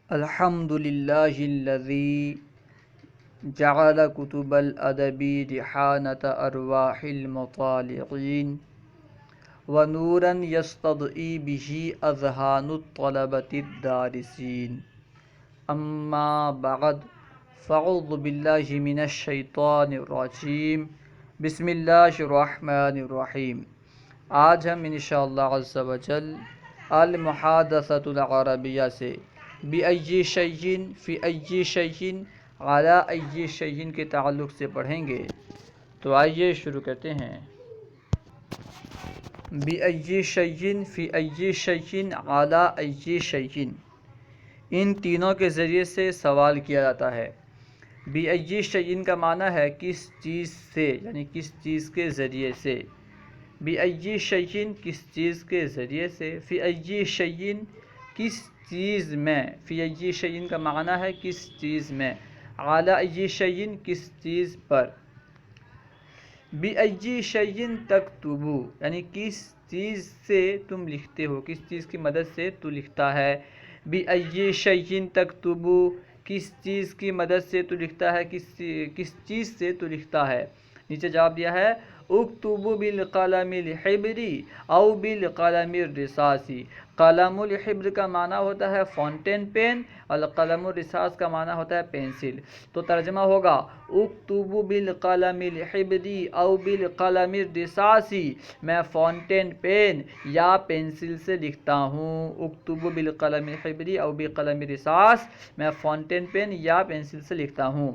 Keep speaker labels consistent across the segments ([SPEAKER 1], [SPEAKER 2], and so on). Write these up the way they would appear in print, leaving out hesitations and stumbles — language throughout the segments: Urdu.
[SPEAKER 1] الحمد للہ الذی جعل کتب الادب رحانۃ ارواح المطالعین ونورا یستضئی به اذہان الطلبۃ الدارسین اما بعد فاعوذ باللہ من الشیطان الرجیم بسم اللہ الرحمن الرحیم۔ آج ہم انشاءاللہ عز وجل المحادثۃ العربیہ سے بأی شیء فی ای شیء علی ای شیء کے تعلق سے پڑھیں گے، تو آئیے شروع کرتے ہیں۔ بأی شیء فی ای شیء علی ای شیء، ان تینوں کے ذریعے سے سوال کیا جاتا ہے۔ بأی شیء کا معنی ہے کس چیز سے، یعنی کس چیز کے ذریعے سے۔ بأی شیء کس چیز کے ذریعے سے، فی ای شیء کس چیز میں، فی ای شیء کا معنی ہے کس چیز میں، علی ای شیء کس چیز پر۔ بأی شیء تکتب، یعنی کس چیز سے تم لکھتے ہو، کس چیز کی مدد سے تو لکھتا ہے۔ بأی شیء تکتب، کس چیز کی مدد سے تو لکھتا ہے، کس چیز سے تو لکھتا ہے۔ نیچے جواب دیا ہے اکتب بالقلم الحبر او بالقلم الرصاص۔ قلم الحبر کا معنی ہوتا ہے فاؤنٹین پین اور قلم الرصاص کا معنی ہوتا ہے پینسل۔ تو ترجمہ ہوگا اکتب بالقلم الحبر او بالقلم الرصاص، میں فاؤنٹین پین یا پینسل سے لکھتا ہوں۔ اکتب بالقلم الحبر او بالقلم الرصاص، میں فاؤنٹین پین یا پینسل سے لکھتا ہوں۔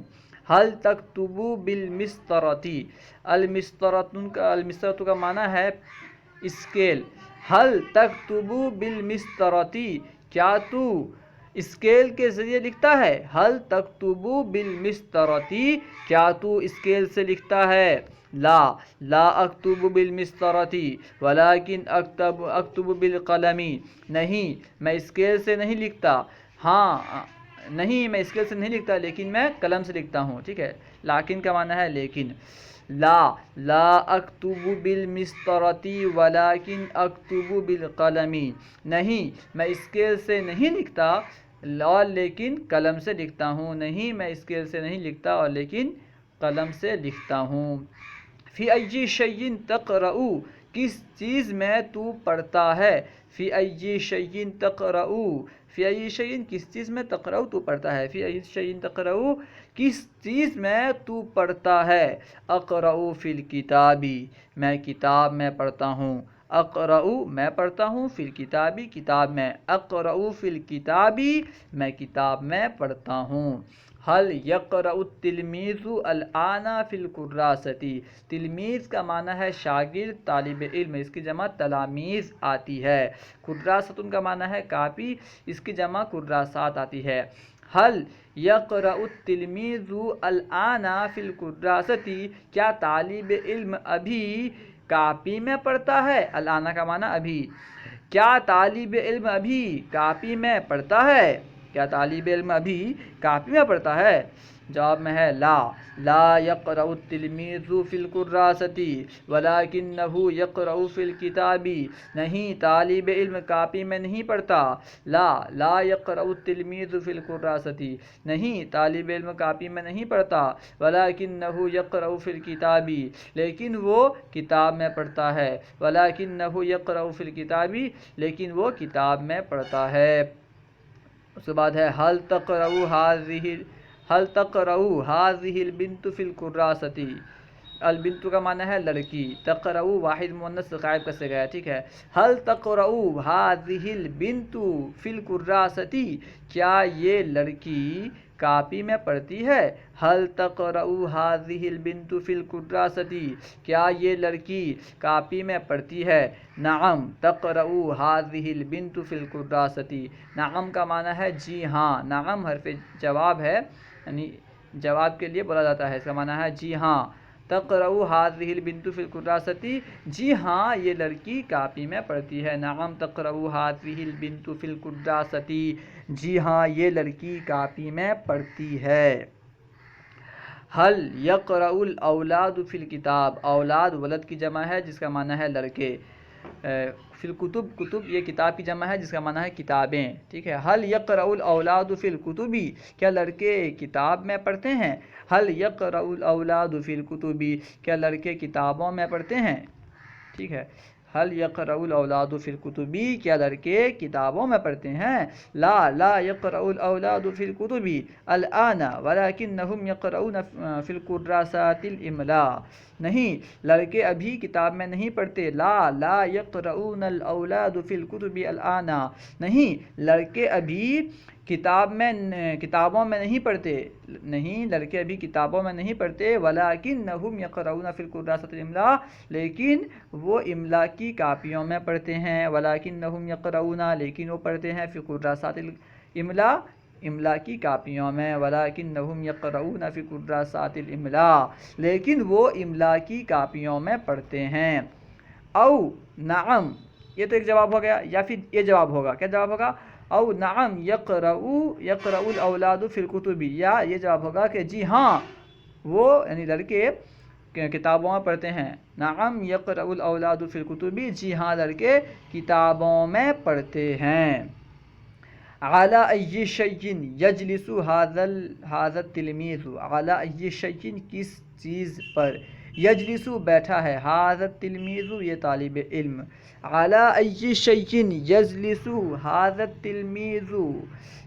[SPEAKER 1] حل تکتب بالمسطرۃ، المسطرۃ کا معنی ہے اسکیل۔ حل تکتب بالمسطرۃ، کیا تو اسکیل کے ذریعے لکھتا ہے۔ حل تکتب بالمسطرۃ، کیا تو اسکیل سے لکھتا ہے۔ لا اکتب بالمسطرۃ ولکن اکتب بالقلم، نہیں میں اسکیل سے نہیں لکھتا، نہیں میں اسکیل سے نہیں لکھتا لیکن میں قلم سے لکھتا ہوں، ٹھیک ہے۔ لیکن کا معنی ہے لیکن۔ لا اکتب بالمسطرۃ ولکن اکتب بالقلم، نہیں میں اسکیل سے نہیں لکھتا اور لیکن قلم سے لکھتا ہوں، نہیں میں اسکیل سے نہیں لکھتا اور لیکن قلم سے لکھتا ہوں۔ فی ای شیء تقرأ، کس چیز میں تو پڑھتا ہے۔ فی ای شیء تقرأ، فی ای شیء کس چیز میں، تقرأ تو پڑھتا ہے، فی ای شیء تقرأ کس چیز میں تو پڑھتا ہے۔ اقرأ فی الکتاب، میں کتاب میں پڑھتا ہوں۔ اقرأ میں پڑھتا ہوں، فی الکتاب کتاب میں۔ اقرأ فی الکتاب، میں کتاب میں پڑھتا ہوں۔ حل یقرأ التلمیذ الآن فی الکراسۃ، تلمیذ کا معنی ہے شاگرد، طالب علم، اس کی جمع تلامیذ آتی ہے۔ کراست کا معنی ہے کاپی، اس کی جمع کراسات آتی ہے۔ حل یقرأ التلمیذ الآن فی الکراسۃ، کیا طالب علم ابھی کاپی میں پڑھتا ہے۔ الآن کا معنی ابھی، کیا طالب علم ابھی کاپی میں پڑھتا ہے، کیا طالب علم ابھی کاپی میں پڑھتا ہے۔ جواب میں ہے لا یقرأ التلمیذ فی الکراسۃ ولکنہ یقرأ فی الکتاب، نہیں طالب علم کاپی میں نہیں پڑھتا۔ لا یقرأ التلمیذ فی الکراسۃ، نہیں طالب علم کاپی میں نہیں پڑھتا۔ ولکنہ یقرأ فی الکتاب، لیکن وہ کتاب میں پڑھتا ہے۔ ولکنہ یقرأ فی الکتاب، لیکن وہ کتاب میں پڑھتا ہے۔ اس کے بعد ہے حل تقرأ هذه البنت فی الکراسۃ، البنت کا معنی ہے لڑکی، تقرأ واحد مؤنث غائب کا صیغہ ہے، ٹھیک ہے۔ حل تقرأ هذه البنت فی الکراسۃ، کیا یہ لڑکی کاپی میں پڑھتی ہے۔ حل تقرأ هذه البنت فی الکراسۃ، کیا یہ لڑکی کاپی میں پڑھتی ہے۔ نعم تقرأ هذه البنت فی الکراسۃ، نعم کا معنی ہے جی ہاں، نعم حرف جواب ہے، یعنی جواب کے لیے بولا جاتا ہے، اس کا معنی ہے جی ہاں۔ تقرأ هذه البنت فی الکراسۃ، جی ہاں یہ لڑکی کاپی میں پڑھتی ہے۔ نعم تقرأ هذه البنت فی الکراسۃ، جی ہاں یہ لڑکی کاپی میں پڑھتی ہے۔ حل یقرأ الاولاد فی الکتاب، اولاد ولد کی جمع ہے جس کا معنی ہے لڑکے۔ فی الکتب، کتب یہ کتاب کی جمع ہے جس کا معنی ہے کتابیں، ٹھیک ہے. حل یقرأ الاولاد فی الکتب، کیا لڑکے کتاب میں پڑھتے ہیں؟ حل یقرأ الاولاد فی الکتب، کیا لڑکے کتابوں میں پڑھتے ہیں؟ ٹھیک ہے. حل یقرأ الاولاد فی الکتب، کیا لڑکے کتابوں میں پڑھتے ہیں؟ لا یقرأ الاولاد فی الکتب الآن ولکنہم یقرؤون فی الکراسات الاملاء، نہیں لڑکے ابھی کتاب میں نہیں پڑھتے. لا یقرؤون الاولاد فی الکتب الآن، نہیں لڑکے ابھی کتابوں میں نہیں پڑھتے، نہیں لڑکے ابھی کتابوں میں نہیں پڑھتے. ولکنہم یقرؤون فی الکراسات الاملاء، لیکن وہ املا کی کاپیوں میں پڑھتے ہیں. ولکنہم یقرؤون، لیکن وہ پڑھتے ہیں فی کراسات الاملاء، املا کی کاپیوں میں. ولکنہم یقرؤون فی کراسات الاملاء، لیکن وہ املا کی کاپیوں میں پڑھتے ہیں. او نعم، یہ تو ایک جواب ہو گیا. یا پھر یہ جواب ہوگا، کیا جواب ہوگا؟ او نعم یقرأ الاولاد فی الکتب، یا یہ جواب ہوگا کہ جی ہاں وہ یعنی لڑکے کتابوں میں پڑھتے ہیں. نعم یقرأ الاولاد فی الکتب، جی ہاں لڑکے کتابوں میں پڑھتے ہیں. علی ای شیء یجلس ھذا التلمیذ، علی ای شیء کس چیز پر، یجلس بیٹھا ہے، ھذا التلمیذ یہ طالب علم. علی ای شیء یجلس ھذا التلمیذ،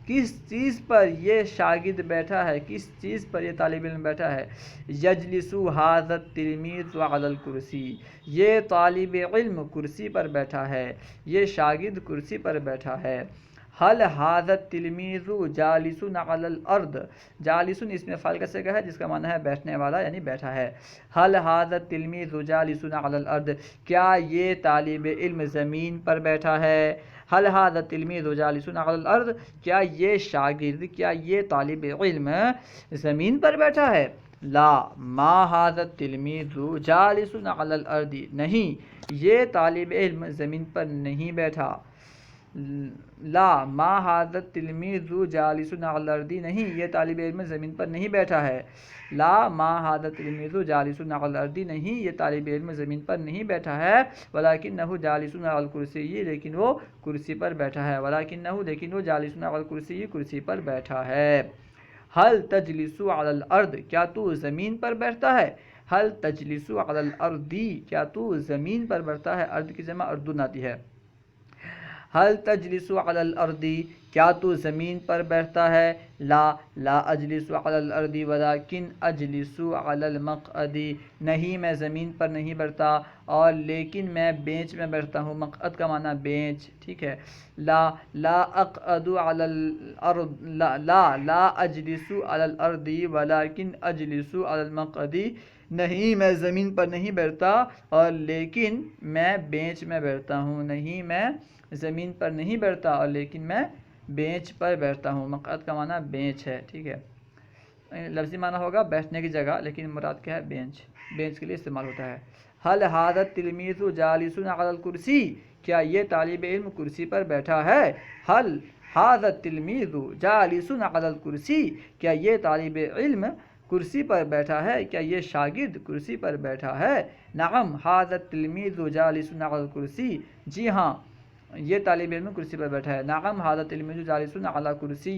[SPEAKER 1] کس چیز پر یہ شاگرد بیٹھا ہے، کس چیز پر یہ طالب علم بیٹھا ہے. یجلس ھذا التلمیذ علی الکرسی، یہ طالب علم کرسی پر بیٹھا ہے، یہ شاگرد کرسی پر بیٹھا ہے. حل ھذا التلمیذ جالس علی الارض، جالس اس میں فاعل کا صیغہ ہے جس کا معنی ہے بیٹھنے والا یعنی بیٹھا ہے. حل ھذا التلمیذ جالس علی الارض، کیا یہ طالب علم زمین پر بیٹھا ہے. حل ھذا التلمیذ جالس علی الارض، کیا یہ شاگرد، کیا یہ طالب علم زمین پر بیٹھا ہے. لا ما ھذا التلمیذ جالس علی الارض، نہیں یہ طالب علم زمین پر نہیں بیٹھا. لا ما ھذا التلمیذ جالس علی الارض، نہیں یہ طالب علم زمین پر نہیں بیٹھا ہے. لا ما ھذا التلمیذ جالس علی الارض، نہیں یہ طالب علم زمین پر نہیں بیٹھا ہے. ولکنہ جالس علی الکرسی، لیکن وہ کرسی پر بیٹھا ہے. ولکنہ، لیکن وہ جالس علی الکرسی کرسی پر بیٹھا ہے. حل تجلس علی الارض، کیا تو زمین پر بیٹھتا ہے. حل تجلس علی الارض، کیا تو زمین پر بیٹھتا ہے. ارض کی جمع اردن آتی ہے. حل تجلس علی الارض، کیا تو زمین پر بیٹھتا ہے. لا اجلس علی الارض ولکن اجلس علی المقعد، نہیں میں زمین پر نہیں بیٹھتا اور لیکن میں بینچ میں بیٹھتا ہوں. مقعد کا معنی بینچ، ٹھیک ہے. لا اقعد علی الارض، لا اجلس علی الارض ولکن اجلس علی المقعد، نہیں میں زمین پر نہیں بیٹھتا اور لیکن میں بینچ میں بیٹھتا ہوں. نہیں میں زمین پر نہیں بیٹھتا اور لیکن میں بینچ پر بیٹھتا ہوں. مقعد کا معنی بینچ ہے، ٹھیک ہے. لفظی معنی ہوگا بیٹھنے کی جگہ، لیکن مراد کیا ہے بینچ، بینچ کے لیے استعمال ہوتا ہے. حل ھذا التلمیذ جالس علی الکرسی، کیا یہ طالب علم کرسی پر بیٹھا ہے. حل ھذا التلمیذ جالس علی الکرسی، کیا یہ طالب علم کرسی پر بیٹھا ہے، کیا یہ شاگرد کرسی پر بیٹھا ہے. نعم ھذا التلمیذ جالس علی الکرسی، جی ہاں یہ طالب علم کرسی پر بیٹھا ہے. نعم ھذا التلمیذ جالس علی کرسی،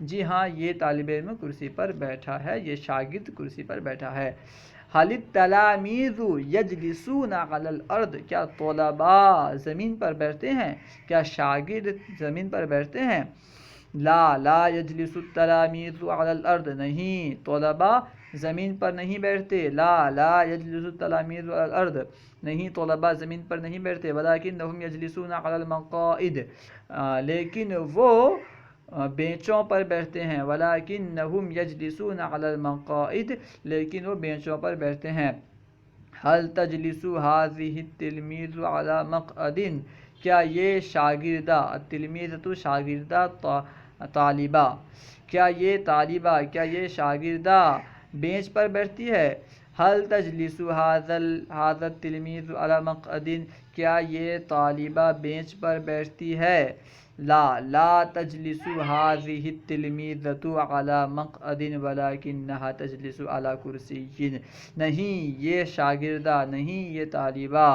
[SPEAKER 1] جی ہاں یہ طالب علم کرسی پر بیٹھا ہے، یہ شاگرد کرسی پر بیٹھا ہے. حل التلاميذ یجلسون علی الارض، کیا طلباء زمین پر بیٹھتے ہیں، کیا شاگرد زمین پر بیٹھتے ہیں. لا یجلس التلاميذ علی الارض، نہیں طلباء زمین پر نہیں بیٹھتے. لا یجلس التلاميذ علی الارض، نہیں طلباء زمین پر نہیں بیٹھتے. ولکنہم یجلسون علی المقاعد، لیکن وہ بینچوں پر بیٹھتے ہیں. ولکنہم یجلسون علی المقاعد، لیکن وہ بینچوں پر بیٹھتے ہیں. حل تجلس ھذہ التلمیذ علی مقعد، کیا یہ شاگردہ، التلمیذۃ شاگردہ، طالبہ، کیا یہ طالبہ، کیا یہ شاگردہ بینچ پر بیٹھتی ہے. حل تجلس ھذا التلمیذ علی مقعد، کیا یہ طالبہ بینچ پر بیٹھتی ہے. لا تجلس ھذہ التلمیذۃ علی مقعد ولکنھا تجلس علی کرسی، نہیں یہ شاگردہ، نہیں یہ طالبہ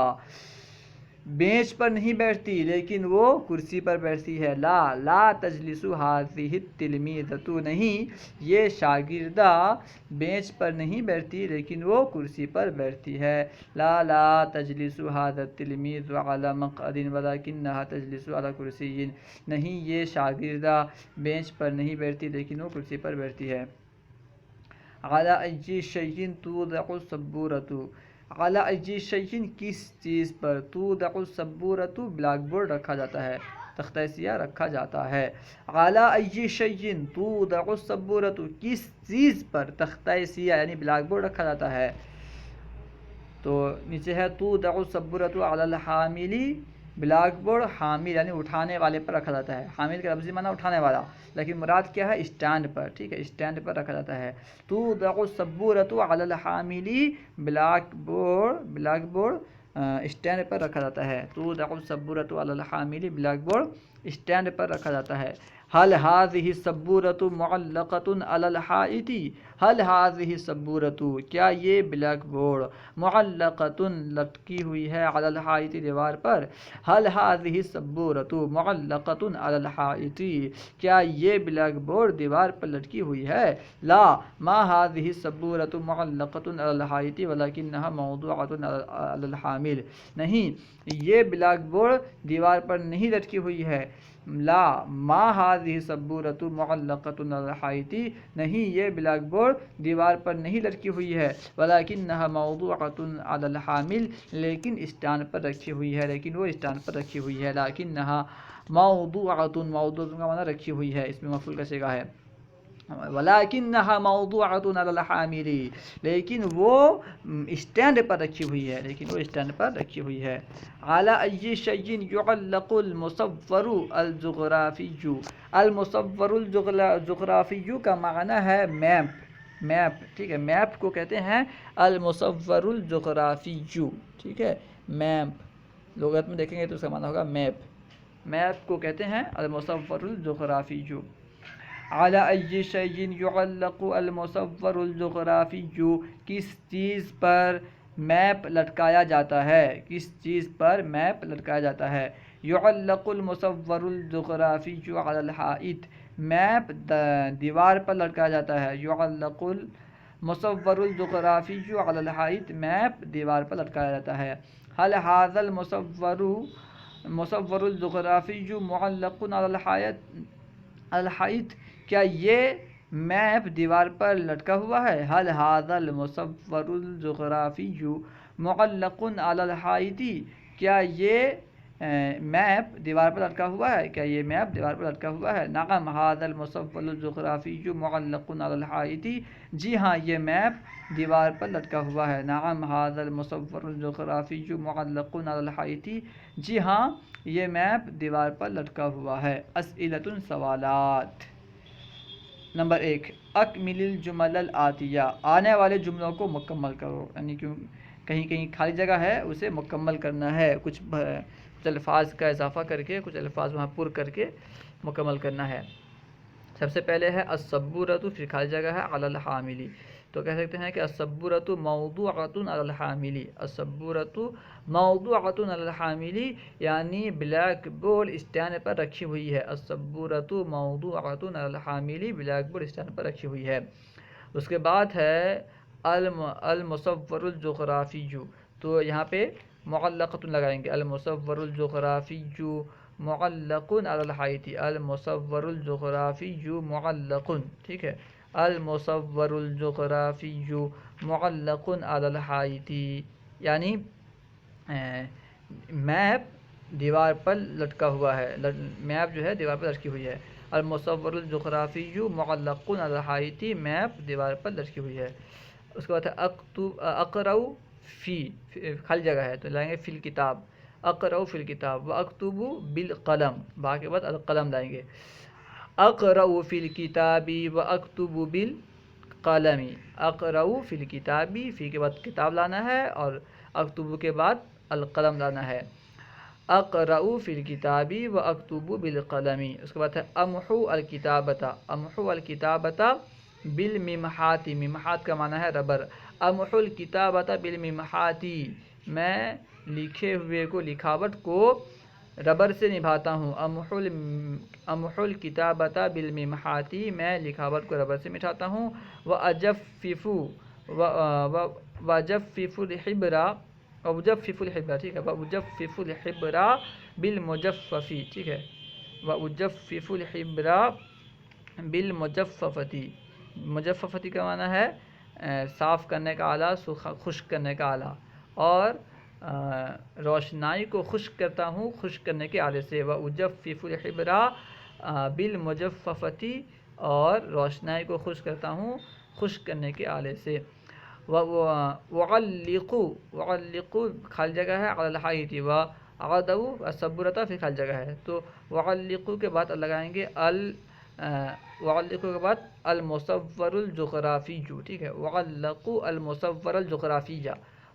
[SPEAKER 1] بینچ پر نہیں بیٹھتی لیکن وہ کرسی پر بیٹھتی ہے. لا تجلس هذه التلمیذة نہیں یہ شاگردہ بینچ پر نہیں بیٹھتی لیکن وہ کرسی پر بیٹھتی ہے. لا تجلس هذا التلمیذ على مقعد ولكنها تجلس على کرسی نہیں یہ شاگردہ بینچ پر نہیں بیٹھتی لیکن وہ کرسی پر بیٹھتی ہے. على أي شيء توضع السبورة اعلیٰ اجیشین کس چیز پر توضع السبورۃ بلیک بورڈ رکھا جاتا ہے تختہ سیاہ رکھا جاتا ہے. اعلیٰ اجیشین توضع السبورۃ کس چیز پر تختہ سیاہ یعنی بلیک بورڈ رکھا جاتا ہے. تو نیچے ہے توضع السبورۃ علی الحامل بلیک بورڈ حامل یعنی اٹھانے والے پر رکھا جاتا ہے. حامل کا لفظی معنی اٹھانے والا لیکن مراد کیا ہے اسٹینڈ پر. ٹھیک ہے اسٹینڈ پر رکھا جاتا ہے. توضع السبورۃ علی الحامل بلیک بورڈ اسٹینڈ پر رکھا جاتا ہے. توضع السبورۃ علی الحامل بلیک بورڈ اسٹینڈ پر رکھا جاتا ہے. هل هذه السبورۃ معلقۃ علی الحائط هل هذه السبورۃ کیا یہ بلیک بورڈ معلقۃ لٹکی ہوئی ہے علی الحائط دیوار پر. هل هذه السبورۃ معلقۃ علی الحائط کیا یہ بلیک بورڈ دیوار پر لٹکی ہوئی ہے. لا ما هذه السبورۃ معلقۃ علی الحائط ولكنها موضوعۃ علی الحامل نہیں یہ بلیک بورڈ دیوار پر نہیں لٹکی ہوئی ہے. لا ما هذه السبورۃ معلقۃ علی الحائط نہیں یہ بلیک بورڈ دیوار پر نہیں لٹکی ہوئی ہے. ولكنها موضوعۃ علی الحامل لیکن اسٹینڈ پر رکھی ہوئی ہے لیکن وہ اسٹینڈ پر رکھی ہوئی ہے. لكنها موضوعۃ کا معنی رکھی ہوئی ہے اس میں مفعول کا صیغہ ہے. ولكنها موضوعۃ علی الحامل لیکن وہ اسٹینڈ پر رکھی ہوئی ہے على أي شيء يعلق المصور الجغرافی المصور الجغرافی کا معنی ہے میپ. ٹھیک ہے میپ کو کہتے ہیں المصور الجغرافی. ٹھیک ہے میپ لغت میں دیکھیں گے تو اس کا معنی ہوگا میپ کو کہتے ہیں المصور الجغرافی. على أي شيء يعلق المصور الجغرافی کس چیز پر میپ لٹکایا جاتا ہے. يعلق المصور الجغرافی على الحائط میپ دیوار پر لٹکایا جاتا ہے. يعلق المصور الجغرافی على الحائط میپ دیوار پر لٹکایا جاتا ہے. هل هذا المصور الجغرافی معلق على الحائط کیا یہ میپ دیوار پر لٹکا ہوا ہے. هل هذا المصور الجغرافی معلق علی الحائط کیا یہ میپ دیوار پر لٹکا ہوا ہے. نعم هذا المصور الجغرافی معلق علی الحائط جی ہاں یہ میپ دیوار پر لٹکا ہوا ہے. نعم هذا المصور الجغرافی معلق علی الحائط جی ہاں یہ میپ دیوار پر لٹکا ہوا ہے. اسئلۃ سوالات. نمبر 1 اکمل الجمل الآتیہ آنے والے جملوں کو مکمل کرو یعنی کہیں خالی جگہ ہے اسے مکمل کرنا ہے. کچھ الفاظ کا اضافہ کر کے کچھ الفاظ وہاں پر کر کے مکمل کرنا ہے. سب سے پہلے ہے السبورۃ پھر خالی جگہ ہے علی الحامل تو کہہ سکتے ہیں کہ السبورۃ موضوعۃ علی الحامل. السبورۃ موضوعۃ علی الحامل یعنی بلیک بورڈ اسٹینڈ پر رکھی ہوئی ہے. السبورۃ موضوعۃ علی الحامل بلیک بورڈ اسٹینڈ پر رکھی ہوئی ہے. اس کے بعد ہے المصور الجغرافی تو یہاں پہ معلقۃ لگائیں گے. المصور الجغرافی معلق علی الحائط. المصور الجغرافی معلق. ٹھیک ہے المصور الجغرافی معلق علی الحائط یعنی میپ دیوار پر لٹکا ہوا ہے. میپ جو ہے دیوار پر لٹکی ہوئی ہے. المصور الجغرافی معلق علی الحائط میپ دیوار پر لٹکی ہوئی ہے. اس کے بعد ہے اقرأ فی خالی جگہ ہے تو لائیں گے فی الکتاب. اقرأ فی الکتاب واکتب بالقلم با کے بعد القلم لائیں گے. اقرأ فی الکتاب واکتب بالقلم. اقرأ فی الکتاب فی کے بعد کتاب لانا ہے اور اکتب کے بعد القلم لانا ہے. اقرأ فی الکتاب واکتب بالقلم. اس کے بعد ہے امحو الکتابۃ. امحو الکتابۃ بالممحات. ممحات کا معنی ہے ربر. امحو الکتابۃ بالممحات میں لکھے ہوئے کو لکھاوٹ کو ربر سے نبھاتا ہوں. امحل کتابتا بالممحاتی میں لکھاوٹ کو ربر سے مٹھاتا ہوں. وجفف الحبرا وجفف الحبرا ٹھیک ہے. وجفف الحبرا بالمجففی ٹھیک ہے. وجفف الحبرا بالمجففتی. مجففتی کا معنی ہے صاف کرنے کا آلہ, خشک کرنے کا آلہ, اور روشنائی کو خشک کرتا ہوں خشک کرنے کے آلے سے. وَأُجَفِّفُ الْحِبْرَ بِالْمُجَفَّفَةِ اور روشنائی کو خشک کرتا ہوں خشک کرنے کے آلے سے. وَعَلِّقُ خالی جگہ ہے عَلَى الْحَائِطِ وَعَدَوْ الصَّبُّورَةَ پھر خالی جگہ ہے. تو وَعَلِّقُ کے بعد لگائیں گے وَعَلِّقُ کے بعد المصور الجغرافیّ ٹھیک ہے. وَعَلَّقُ المصور الجغرافیّ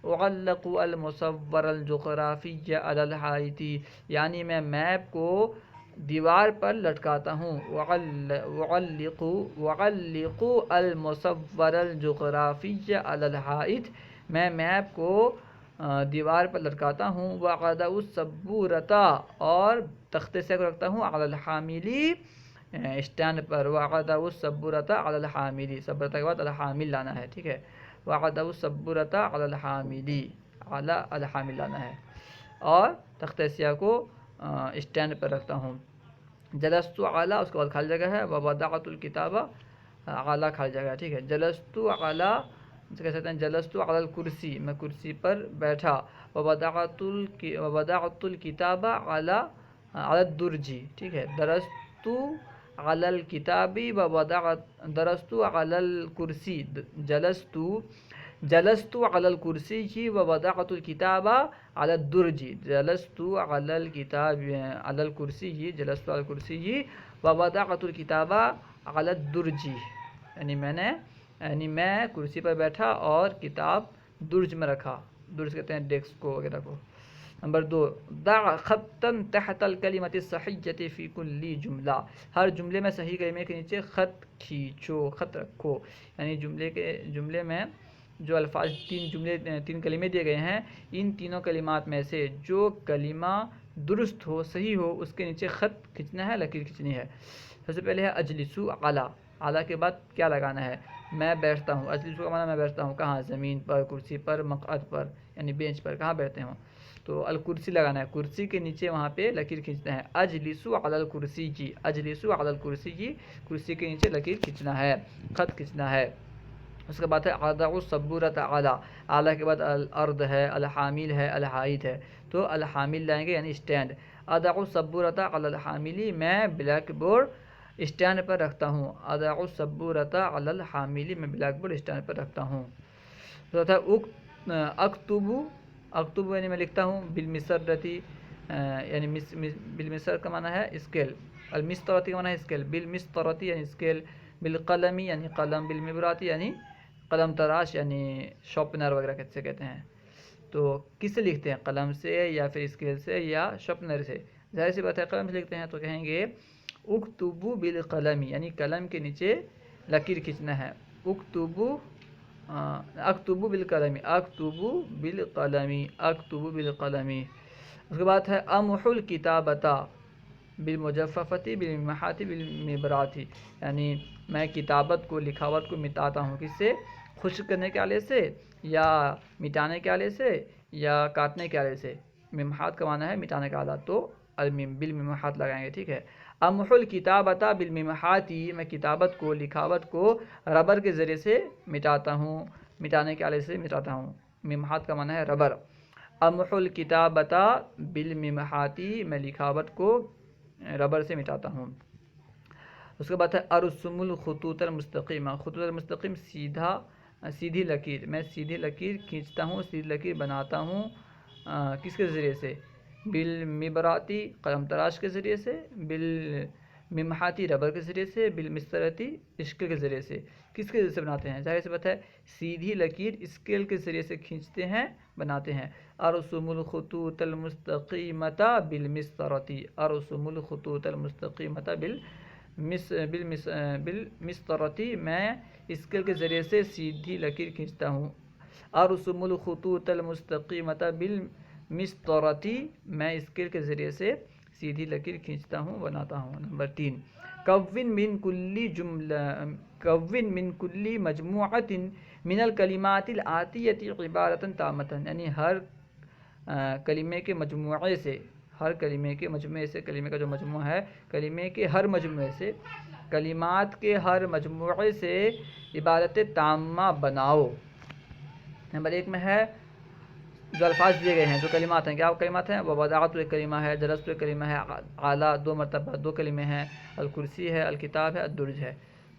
[SPEAKER 1] وَعَلَّقُ المصور الجغرافیّ عَلَى الْحَائِطِ یعنی میں میپ کو دیوار پر لٹکاتا ہوں. وَعَلِّقُ المصور الجغرافیّ عَلَى الْحَائِطِ میں میپ کو دیوار پر لٹکاتا ہوں. وَعَدَوْ الصَّبُّورَةَ اور تختے سے رکھتا ہوں عَلَى الْحَامِلِ اسٹینڈ پر. وَعَدَوْ الصَّبُّورَةَ عَلَى الْحَامِلِ صبرتا کے بعد الحامل لانا ہے ٹھیک ہے. وَعَدَوْ الصَّبُّورَةَ عَلَى الْحَامِلِ عَلَى الحامل لانا ہے اور تخت سیاہ کو اسٹینڈ پر رکھتا ہوں. جلستُ علی اس کے بعد خالی جگہ ہے. وَوَضَعْتُ الْکِتَابَ علی خالی جگہ ہے ٹھیک ہے. جلستُ علی کہہ سکتے ہیں جلستُ علی الکرسی میں کرسی پر بیٹھا. وَوَضَعْتُ الْکِتَابَ علی الدُّرْجِ ٹھیک ہے. درستُ علی الکتابی درستُ علی الکرسی جلست علی الکرسی ووضعت الکتاب علی الدرج. جلست علی الکتاب علی الکرسی جلست علی الکرسی ووضعت الکتاب علی الدرج یعنی میں کرسی پر بیٹھا اور کتاب درج میں رکھا. درج کہتے ہیں ڈیسک کو وغیرہ کو. نمبر 2 ضع خطا تحت الکلمۃ الصحیحۃ فی کل جملہ ہر جملے میں صحیح کلمے کے نیچے خط کھینچو خط رکھو. یعنی جملے میں جو الفاظ تین کلمے دیے گئے ہیں ان تینوں کلمات میں سے جو کلمہ درست ہو صحیح ہو اس کے نیچے خط کھینچنا ہے لکیر کھینچنی ہے. سب سے پہلے ہے اجلسو اعلیٰ. اعلیٰ کے بعد کیا لگانا ہے میں بیٹھتا ہوں. اجلسو کا معنی میں بیٹھتا ہوں کہاں زمین پر کرسی پر مقعد پر یعنی بینچ پر کہاں بیٹھتے ہوں تو الکرسی لگانا ہے. کرسی کے نیچے وہاں پہ لکیر کھینچنا ہے. اجلسو علی الکرسی جی اجلسو علی الکرسی جی کرسی کے نیچے لکیر کھینچنا ہے خط کھینچنا ہے. اس کے بعد ہے اضع الصبورۃ علی. اعلیٰ کے بعد الارض ہے الحامل ہے الحائط ہے تو الحامل لائیں گے یعنی اسٹینڈ. اضع الصبورۃ علی الحامل میں بلیک بورڈ اسٹینڈ پر رکھتا ہوں. اضع الصبورۃ علی الحامل میں بلیک بورڈ اسٹینڈ پر رکھتا ہوں. اکتب یعنی میں لکھتا ہوں. بالمسرتی یعنی بالمسر کا معنی ہے اسکیل. المسطرتی کا معنی ہے اسکیل. بالمسطرتی یعنی اسکیل. بالقلمی یعنی قلم. بالمبراتی یعنی قلم تراش یعنی شارپنر وغیرہ کیسے کہتے ہیں. تو کس سے لکھتے ہیں قلم سے یا پھر اسکیل سے یا شارپنر سے. ظاہر سی بات ہے قلم سے لکھتے ہیں تو کہیں گے اکتبو بالقلم یعنی قلم کے نیچے لکیر کھینچنا ہے. اکتبو بالقلم اکتبو بالقلم. اس کے بعد ہے امحو الکتابۃ بالمجففۃ بالممحاۃ بالمبراۃ یعنی میں کتابت کو لکھاوٹ کو مٹاتا ہوں کس سے خشک کرنے کے آلے سے یا مٹانے کے آلے سے یا کاٹنے کے آلے سے. ممحات کا معنی ہے مٹانے کا آلہ تو بالممحات لگائیں گے ٹھیک ہے. امحو الکتابۃ بالممحاۃ میں کتابت کو لکھاوٹ کو ربر کے ذریعے سے مٹاتا ہوں مٹانے کے آلے سے مٹاتا ہوں. ممحات کا معنی ہے ربر. امحو الکتابۃ بالممحاۃ میں لکھاوٹ کو ربر سے مٹاتا ہوں. اس کے بعد ہے ارسم الخطوط المستقیمہ. خطوط المستقیم سیدھی لکیر. میں سیدھی لکیر کھینچتا ہوں سیدھی لکیر بناتا ہوں کس کے ذریعے سے بالمبراتی قلم تراش کے ذریعے سے. بالممحاتی ربر کے ذریعے سے. بالمسطرتی اسکیل کے ذریعے سے. کس کے ذریعے سے بناتے ہیں ظاہر سی بات ہے سیدھی لکیر اسکیل کے ذریعے سے کھینچتے ہیں بناتے ہیں. ارسم الخطوط المستقیمۃ بالمسطرۃ. ارسم الخطوط المستقیمۃ بالمسطرۃ میں اسکیل کے ذریعے سے سیدھی لکیر کھینچتا ہوں. ارسم الخطوط المستقیمۃ مسطرتی، میں اسکیل کے ذریعے سے سیدھی لکیر کھینچتا ہوں، بناتا ہوں۔ نمبر 3، کون من کلی مجموعۃ من الکلمات الآتیۃ عبارۃ تامۃ، یعنی ہر کلمے کے مجموعے سے، ہر کلمے کے مجموعے سے، کلمے کا جو مجموعہ ہے، کلمے کے ہر مجموعے سے، کلمات کے ہر مجموعے سے عبارت تامہ بناؤ۔ نمبر 1 میں ہے جو الفاظ دیے گئے ہیں، جو کلمات ہیں، کیا کلمات ہیں؟ وَوَضَعْتُ ایک کلمہ ہے، جلست ایک کلمہ ہے، اعلیٰ 2 مرتبہ 2 کلمے ہیں، الکرسی ہے، الکتاب ہے، الدرج ہے۔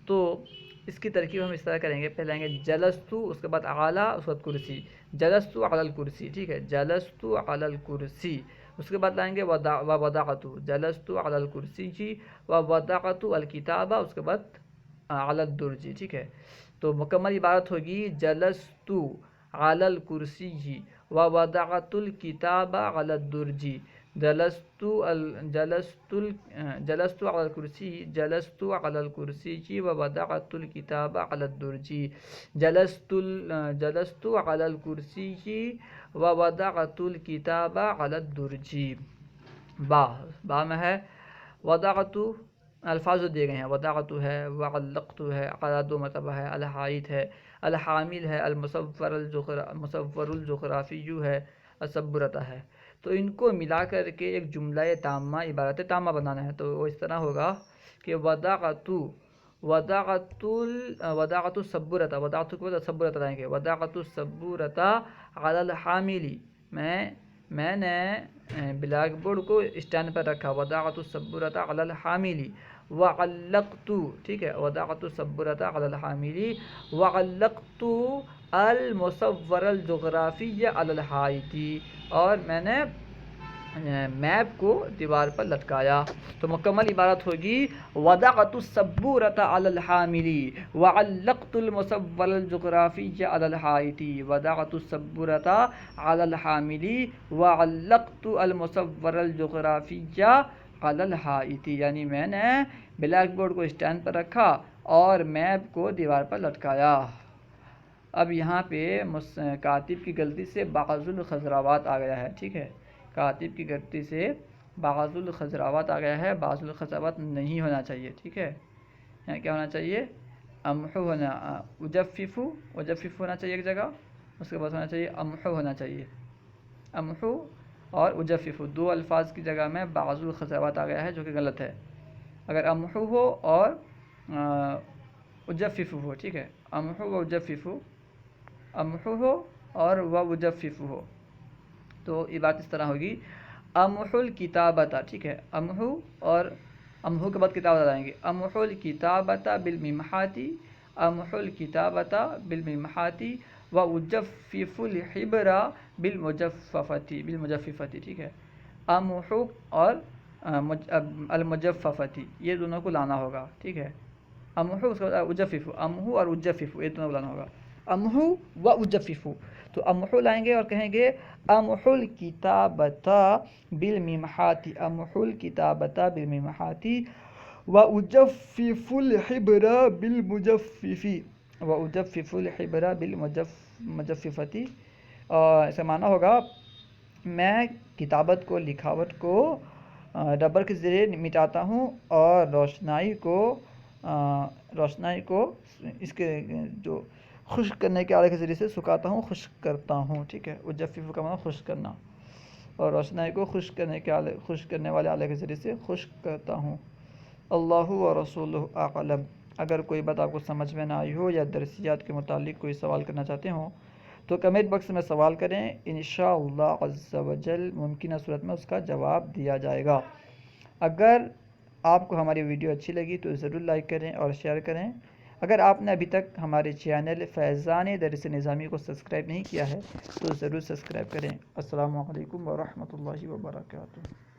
[SPEAKER 1] تو اس کی ترکیب ہم اس طرح کریں گے، پہلے آئیں گے جلست، اس کے بعد اعلیٰ، اس کے بعد کرسی، جلست علی الکرسی، ٹھیک ہے، جلست علی الکرسی۔ اس کے بعد لائیں گے وَوَضَعْتُ، جلست علی الکرسی وَوَضَعْتُ الکتابہ، اس کے بعد علی الدرج، ٹھیک ہے۔ تو مکمل عبارت ہوگی جلست علی الکرسی وَوَضَعْتُ الکتاب علی الدرج، جلست علی الکرسی، جلست علی الکرسی وَوَضَعْتُ الکتاب علی الدرج، جلست علی الکرسی وَوَضَعْتُ الکتاب علی الدرج۔ با میں ہے وضعت، الفاظ جو دیے گئے ہیں، وضعت ہے، وعلقت ہے، علی 2 مرتبہ ہے، الحائط ہے، الحامل ہے، المصور الجغرافی ہے، السبورۃ ہے۔ تو ان کو ملا کر کے ایک جملہ تامہ، عبارت تامہ بنانا ہے۔ تو وہ اس طرح ہوگا کہ وضعت السبورۃ، وضعت کو السبورۃ لائیں گے، وضعت السبورۃ علی الحامل، میں نے بلیک بورڈ کو اسٹینڈ پر رکھا، وضعت السبورۃ علی الحامل وعلقت، ٹھیک ہے، وضعت السبورۃ علی الحامل وعلقت المصور الجغرافی علی الحائط، اور میں نے میپ کو دیوار پر لٹکایا۔ تو مکمل عبارت ہوگی وضعت السبورۃ علی الحامل وعلقت المصور الجغرافی علی الحائط، وضعت السبورۃ علی الحامل وعلقت المصور الجغرافی علی الحائط، یعنی میں نے بلیک بورڈ کو اسٹینڈ پر رکھا اور میپ کو دیوار پر لٹکایا۔ اب یہاں پہ کاتب کی غلطی سے بعض الخضراوات آ گیا ہے، ٹھیک ہے، کاتب کی غلطی سے بعض الخضراوات آ گیا ہے، بعض الخضراوات نہیں ہونا چاہیے، ٹھیک ہے، یہاں کیا ہونا چاہیے؟ امحو ہونا، اجففو ہونا چاہیے ایک جگہ، اس کے بعد ہونا چاہیے امحو ہونا چاہیے، امحو اور اجففو 2 الفاظ کی جگہ میں بعض الخضراوات آ گیا ہے، جو کہ غلط ہے۔ اگر امحو ہو اور اجففو ہو، ٹھیک ہے، امحو و اجففو، امحو ہو اور اجففو ہو، تو یہ بات اس طرح ہوگی امحو الکتابۃ، ٹھیک ہے، امحو اور امحو کے بعد کتابت آئیں گے، امحو الکتابۃ بالممحات، امحو الکتابۃ بالممحات واجفف الحبر بالمجففۃ، ٹھیک ہے، امحو اور المجففۃ، یہ دونوں کو لانا ہوگا، ٹھیک ہے، امحو اس کے بعد اجفف، امحو اور اجفف، یہ دونوں کو لانا ہوگا، امحو و اجفف۔ تو امحو لائیں گے اور کہیں گے امحو الکتابۃ بالممحات، امحو الکتابۃ بالممحات واجفف الحبر بالمجفف، واجفف الحبر بالمجففۃ، اس کا معنی ہوگا میں کتابت کو، لکھاوٹ کو ربر کے ذریعے مٹاتا ہوں اور روشنائی کو اس کے جو خشک کرنے کے آلے کے ذریعے سے سکھاتا ہوں، خشک کرتا ہوں، ٹھیک ہے، اجفف کا معنی خشک کرنا، اور روشنائی کو خشک کرنے والے آلے کے ذریعے سے خشک کرتا ہوں۔ اللہ و رسولہ اعلم۔ اگر کوئی بات آپ کو سمجھ میں نہ آئی ہو یا درسیات کے متعلق کوئی سوال کرنا چاہتے ہوں تو کمنٹ باکس میں سوال کریں، انشاءاللہ عز و جل ممکنہ صورت میں اس کا جواب دیا جائے گا۔ اگر آپ کو ہماری ویڈیو اچھی لگی تو ضرور لائک کریں اور شیئر کریں۔ اگر آپ نے ابھی تک ہمارے چینل فیضان درس نظامی کو سبسکرائب نہیں کیا ہے تو ضرور سبسکرائب کریں۔ السلام علیکم ورحمۃ اللہ وبرکاتہ۔